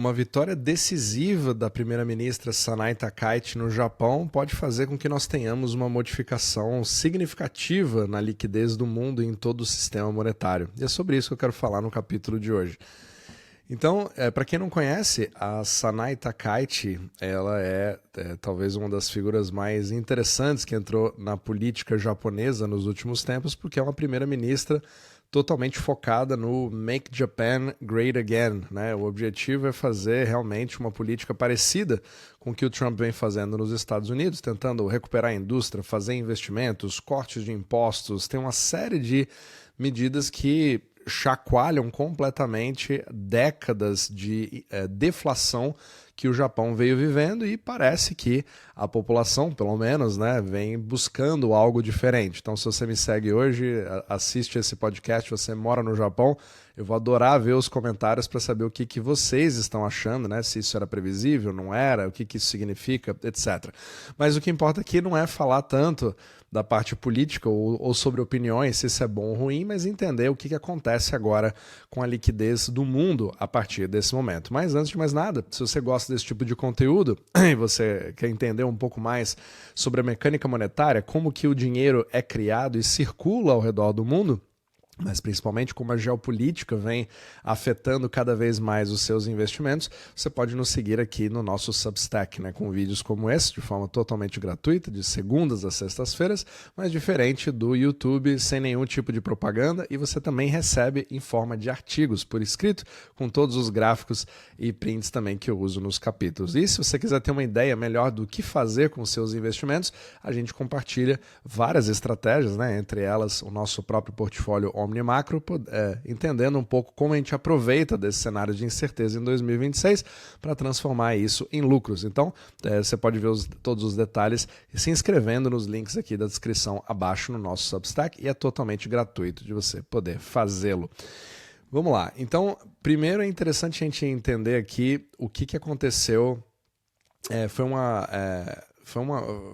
Uma vitória decisiva da primeira-ministra Sanai Takaichi no Japão pode fazer com que nós tenhamos uma modificação significativa na liquidez do mundo e em todo o sistema monetário. E é sobre isso que eu quero falar no capítulo de hoje. Então, para quem não conhece, a Sanai Takaichi, ela é talvez uma das figuras mais interessantes que entrou na política japonesa nos últimos tempos, porque é uma primeira-ministra totalmente focada no Make Japan Great Again, né? O objetivo é fazer realmente uma política parecida com o que o Trump vem fazendo nos Estados Unidos, tentando recuperar a indústria, fazer investimentos, cortes de impostos, tem uma série de medidas que chacoalham completamente décadas de deflação que o Japão veio vivendo e parece que a população, pelo menos, né, vem buscando algo diferente. Então, se você me segue hoje, assiste esse podcast, você mora no Japão, eu vou adorar ver os comentários para saber o que vocês estão achando, né? Se isso era previsível, não era, o que isso significa, etc. Mas o que importa aqui não é falar tanto da parte política ou sobre opiniões, se isso é bom ou ruim, mas entender o que acontece agora com a liquidez do mundo a partir desse momento. Mas antes de mais nada, se você gosta desse tipo de conteúdo e você quer entender um pouco mais sobre a mecânica monetária, como que o dinheiro é criado e circula ao redor do mundo, mas principalmente como a geopolítica vem afetando cada vez mais os seus investimentos, você pode nos seguir aqui no nosso Substack, né, com vídeos como esse, de forma totalmente gratuita, de segundas a sextas-feiras, mas diferente do YouTube, sem nenhum tipo de propaganda, e você também recebe em forma de artigos por escrito, com todos os gráficos e prints também que eu uso nos capítulos. E se você quiser ter uma ideia melhor do que fazer com os seus investimentos, a gente compartilha várias estratégias, né, entre elas o nosso próprio portfólio Omni-Macro, entendendo um pouco como a gente aproveita desse cenário de incerteza em 2026 para transformar isso em lucros. Então, você pode ver todos os detalhes se inscrevendo nos links aqui da descrição abaixo no nosso Substack e é totalmente gratuito de você poder fazê-lo. Vamos lá. Então, primeiro é interessante a gente entender aqui o que aconteceu.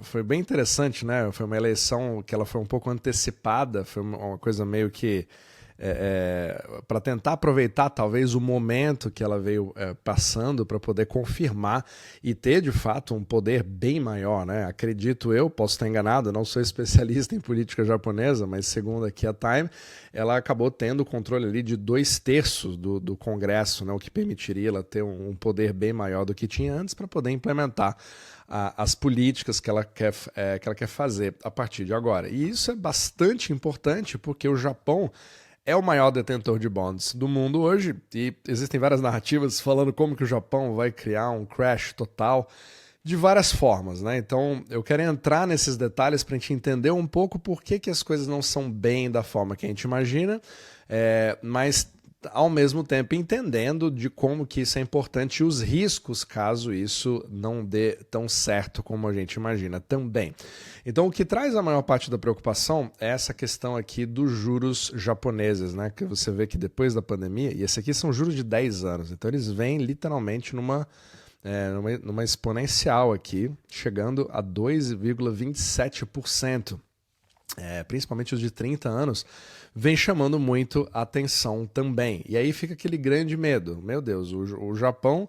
Foi bem interessante, né? Foi uma eleição que ela foi um pouco antecipada, foi uma coisa meio que para tentar aproveitar talvez o momento que ela veio passando para poder confirmar e ter de fato um poder bem maior, né? Acredito eu, posso estar enganado, não sou especialista em política japonesa, mas segundo aqui a Time, ela acabou tendo o controle ali de 2/3 do Congresso, né? O que permitiria ela ter um poder bem maior do que tinha antes para poder implementar as políticas que ela quer fazer a partir de agora. E isso é bastante importante porque o Japão é o maior detentor de bonds do mundo hoje e existem várias narrativas falando como que o Japão vai criar um crash total de várias formas, né? Então eu quero entrar nesses detalhes para a gente entender um pouco por que as coisas não são bem da forma que a gente imagina, mas ao mesmo tempo entendendo de como que isso é importante e os riscos caso isso não dê tão certo como a gente imagina também. Então o que traz a maior parte da preocupação é essa questão aqui dos juros japoneses, né? Que você vê que depois da pandemia, e esse aqui são juros de 10 anos, então eles vêm literalmente numa exponencial aqui, chegando a 2,27%. Principalmente os de 30 anos, vem chamando muito a atenção também. E aí fica aquele grande medo. Meu Deus, o Japão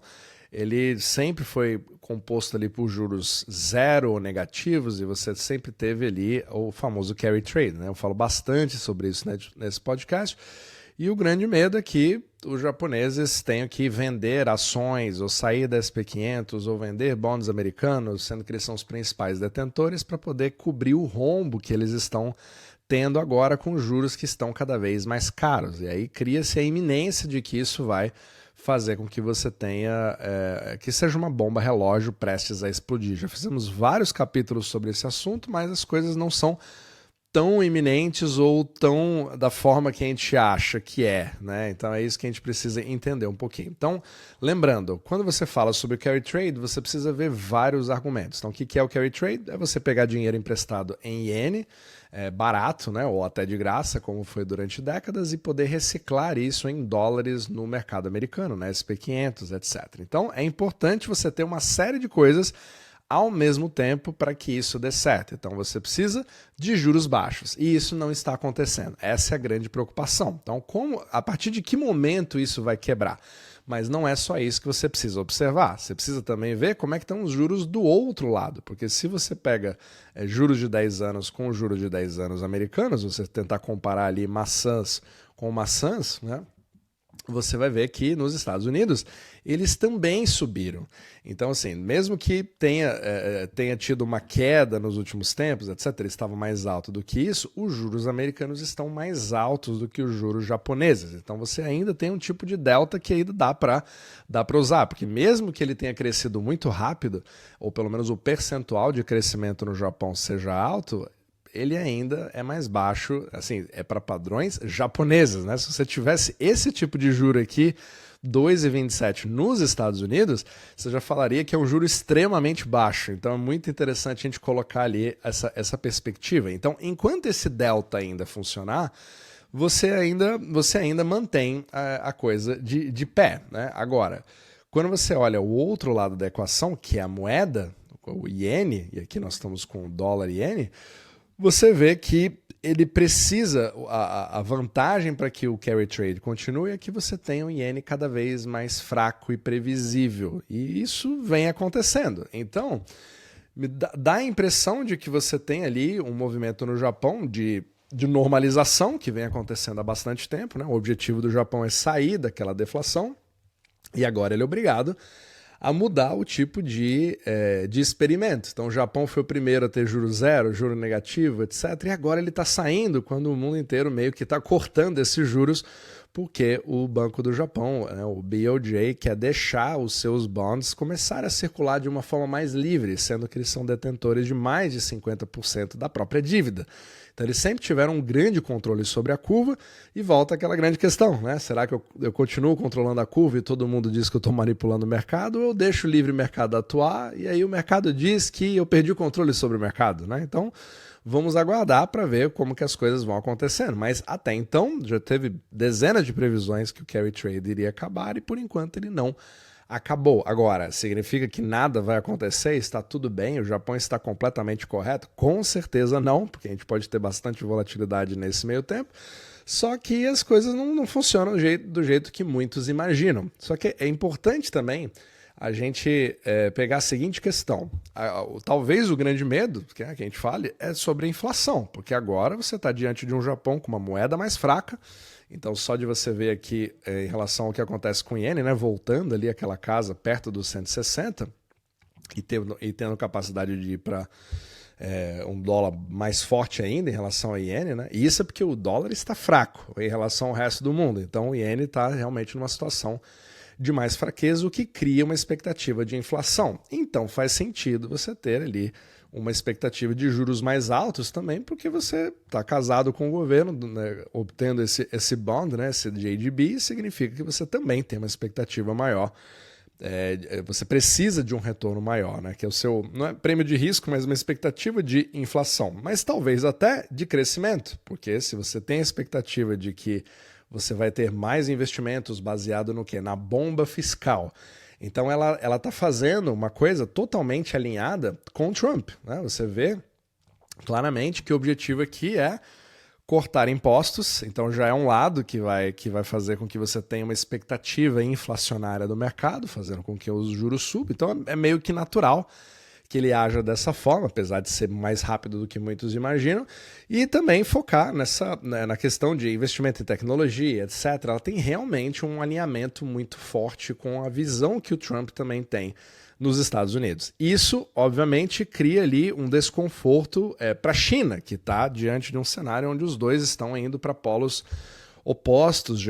ele sempre foi composto ali por juros zero ou negativos e você sempre teve ali o famoso carry trade, né? Eu falo bastante sobre isso nesse podcast. E o grande medo é que os japoneses tenham que vender ações ou sair da SP500 ou vender bonds americanos, sendo que eles são os principais detentores, para poder cobrir o rombo que eles estão tendo agora com juros que estão cada vez mais caros. E aí cria-se a iminência de que isso vai fazer com que você tenha, que seja uma bomba relógio prestes a explodir. Já fizemos vários capítulos sobre esse assunto, mas as coisas não são tão iminentes ou tão da forma que a gente acha que é, né? Então é isso que a gente precisa entender um pouquinho. Então, lembrando, quando você fala sobre carry trade, você precisa ver vários argumentos. Então, o que é o carry trade? É você pegar dinheiro emprestado em iene, barato, né? Ou até de graça, como foi durante décadas, e poder reciclar isso em dólares no mercado americano, né? SP500, etc. Então, é importante você ter uma série de coisas ao mesmo tempo para que isso dê certo. Então você precisa de juros baixos e isso não está acontecendo. Essa é a grande preocupação. Então, a partir de que momento isso vai quebrar? Mas não é só isso que você precisa observar. Você precisa também ver como é que estão os juros do outro lado. Porque se você pega juros de 10 anos com juros de 10 anos americanos, você tentar comparar ali maçãs com maçãs, né? Você vai ver que nos Estados Unidos eles também subiram. Então, assim, mesmo que tenha tido uma queda nos últimos tempos, etc., ele estava mais alto do que isso, os juros americanos estão mais altos do que os juros japoneses. Então, você ainda tem um tipo de delta que ainda dá para usar, porque mesmo que ele tenha crescido muito rápido, ou pelo menos o percentual de crescimento no Japão seja alto, ele ainda é mais baixo, assim, é para padrões japoneses, né? Se você tivesse esse tipo de juro aqui, 2,27 nos Estados Unidos, você já falaria que é um juro extremamente baixo. Então é muito interessante a gente colocar ali essa perspectiva. Então, enquanto esse delta ainda funcionar, você ainda mantém a coisa de pé, né? Agora, quando você olha o outro lado da equação, que é a moeda, o iene, e aqui nós estamos com o dólar iene, você vê que ele precisa, a vantagem para que o carry trade continue é que você tenha um iene cada vez mais fraco e previsível. E isso vem acontecendo. Então, me dá a impressão de que você tem ali um movimento no Japão de normalização, que vem acontecendo há bastante tempo, né? O objetivo do Japão é sair daquela deflação, e agora ele é obrigado a mudar o tipo de experimento. Então o Japão foi o primeiro a ter juro zero, juro negativo, etc. E agora ele está saindo quando o mundo inteiro meio que está cortando esses juros, porque o Banco do Japão, né, o BOJ, quer deixar os seus bonds começarem a circular de uma forma mais livre, sendo que eles são detentores de mais de 50% da própria dívida. Então eles sempre tiveram um grande controle sobre a curva e volta aquela grande questão, né? Será que eu continuo controlando a curva e todo mundo diz que eu estou manipulando o mercado, ou eu deixo o livre mercado atuar e aí o mercado diz que eu perdi o controle sobre o mercado, né? Então vamos aguardar para ver como que as coisas vão acontecendo. Mas até então já teve dezenas de previsões que o carry trade iria acabar e por enquanto ele não acabou. Agora, significa que nada vai acontecer? Está tudo bem? O Japão está completamente correto? Com certeza não, porque a gente pode ter bastante volatilidade nesse meio tempo. Só que as coisas não funcionam do jeito que muitos imaginam. Só que é importante também a gente pegar a seguinte questão. Talvez o grande medo que a gente fale é sobre a inflação, porque agora você está diante de um Japão com uma moeda mais fraca. Então, só de você ver aqui em relação ao que acontece com o iene, né, voltando ali aquela casa perto dos 160 e tendo capacidade de ir para um dólar mais forte ainda em relação ao iene, né? E isso é porque o dólar está fraco em relação ao resto do mundo. Então, o iene está realmente numa situação de mais fraqueza, o que cria uma expectativa de inflação. Então, faz sentido você ter ali uma expectativa de juros mais altos também, porque você está casado com o governo, né, obtendo esse bond, né, esse JGB, significa que você também tem uma expectativa maior. Você precisa de um retorno maior, né, que é o seu, não é prêmio de risco, mas uma expectativa de inflação, mas talvez até de crescimento, porque se você tem a expectativa de que você vai ter mais investimentos baseado no quê? Na bomba fiscal. Então ela está fazendo uma coisa totalmente alinhada com o Trump, né? Você vê claramente que o objetivo aqui é cortar impostos, então já é um lado que vai fazer com que você tenha uma expectativa inflacionária do mercado, fazendo com que os juros subam. Então é meio que natural que ele haja dessa forma, apesar de ser mais rápido do que muitos imaginam, e também focar na questão de investimento em tecnologia, etc. Ela tem realmente um alinhamento muito forte com a visão que o Trump também tem nos Estados Unidos. Isso, obviamente, cria ali um desconforto para a China, que está diante de um cenário onde os dois estão indo para polos opostos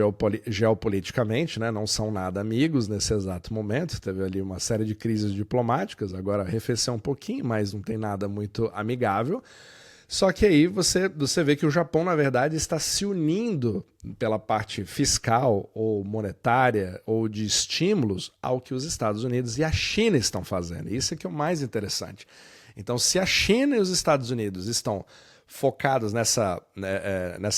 geopoliticamente, né? Não são nada amigos nesse exato momento. Teve ali uma série de crises diplomáticas, agora arrefeceu um pouquinho, mas não tem nada muito amigável. Só que aí você vê que o Japão, na verdade, está se unindo pela parte fiscal ou monetária ou de estímulos ao que os Estados Unidos e a China estão fazendo. Isso é que é o mais interessante. Então, se a China e os Estados Unidos estão focados nessa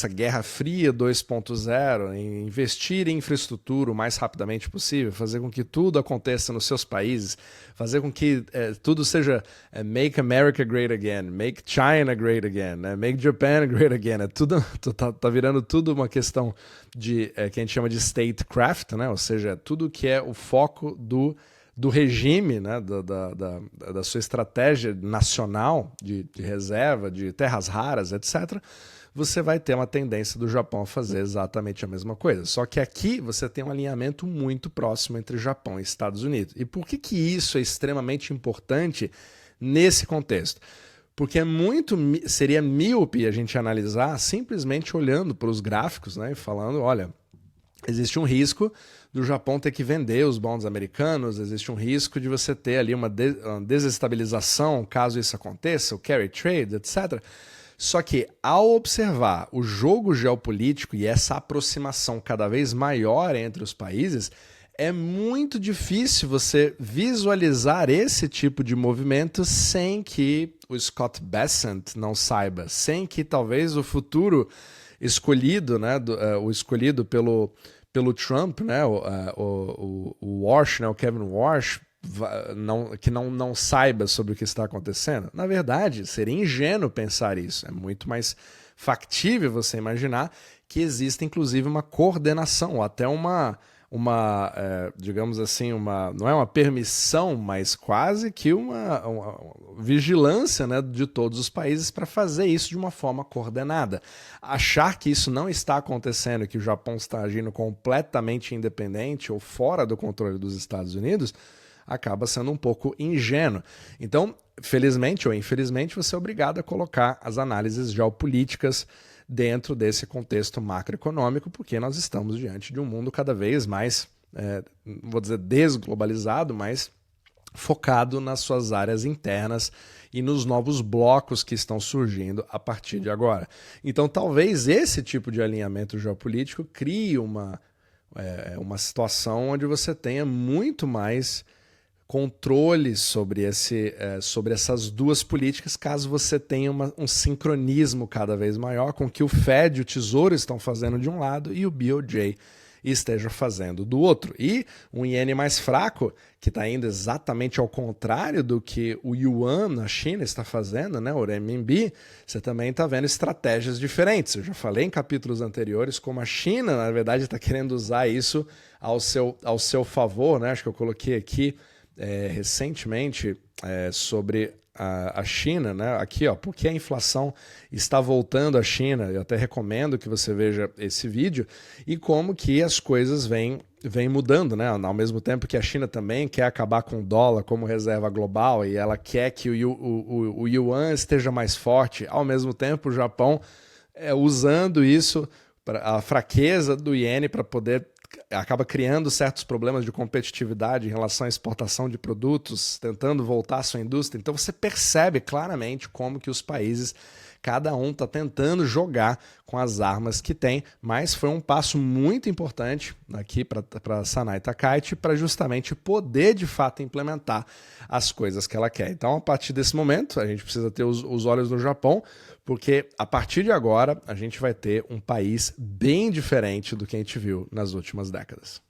Guerra Fria 2.0, em investir em infraestrutura o mais rapidamente possível, fazer com que tudo aconteça nos seus países, fazer com que tudo seja Make America Great Again, Make China Great Again, né? Make Japan Great Again. Tá virando tudo uma questão de que a gente chama de statecraft, né? Ou seja, tudo que é o foco do regime, né, da sua estratégia nacional de reserva, de terras raras, etc., você vai ter uma tendência do Japão a fazer exatamente a mesma coisa. Só que aqui você tem um alinhamento muito próximo entre Japão e Estados Unidos. E por que isso é extremamente importante nesse contexto? Porque seria míope a gente analisar simplesmente olhando para os gráficos, né, e falando, olha, existe um risco do Japão ter que vender os bonds americanos, existe um risco de você ter ali uma desestabilização caso isso aconteça, o carry trade, etc. Só que ao observar o jogo geopolítico e essa aproximação cada vez maior entre os países, é muito difícil você visualizar esse tipo de movimento sem que o Scott Bessent não saiba, sem que talvez o futuro escolhido, né, o escolhido pelo Trump, né, o Walsh, né, o Kevin Walsh, que não saiba sobre o que está acontecendo. Na verdade, seria ingênuo pensar isso. É muito mais factível você imaginar que existe, inclusive, uma coordenação, ou até digamos assim, não é uma permissão, mas quase que uma vigilância, né, de todos os países para fazer isso de uma forma coordenada. Achar que isso não está acontecendo, que o Japão está agindo completamente independente ou fora do controle dos Estados Unidos, acaba sendo um pouco ingênuo. Então, felizmente ou infelizmente, você é obrigado a colocar as análises geopolíticas dentro desse contexto macroeconômico, porque nós estamos diante de um mundo cada vez mais, vou dizer, desglobalizado, mas focado nas suas áreas internas e nos novos blocos que estão surgindo a partir de agora. Então, talvez esse tipo de alinhamento geopolítico crie uma situação onde você tenha muito mais controle sobre essas duas políticas, caso você tenha um sincronismo cada vez maior com o que o Fed e o Tesouro estão fazendo de um lado e o BOJ esteja fazendo do outro. E um iene mais fraco, que está indo exatamente ao contrário do que o Yuan na China está fazendo, né, o renminbi, você também está vendo estratégias diferentes. Eu já falei em capítulos anteriores como a China, na verdade, está querendo usar isso ao seu favor, né? Acho que eu coloquei aqui recentemente sobre a China, né? Aqui, ó, porque a inflação está voltando à China. Eu até recomendo que você veja esse vídeo e como que as coisas vêm mudando, né? Ao mesmo tempo que a China também quer acabar com o dólar como reserva global e ela quer que o yuan esteja mais forte, ao mesmo tempo o Japão usando isso, a fraqueza do iene para poder acaba criando certos problemas de competitividade em relação à exportação de produtos, tentando voltar à sua indústria. Então você percebe claramente como que os países, cada um está tentando jogar com as armas que tem, mas foi um passo muito importante aqui para Sanai Takaichi para justamente poder de fato implementar as coisas que ela quer. Então, a partir desse momento, a gente precisa ter os olhos no Japão, porque a partir de agora a gente vai ter um país bem diferente do que a gente viu nas últimas décadas.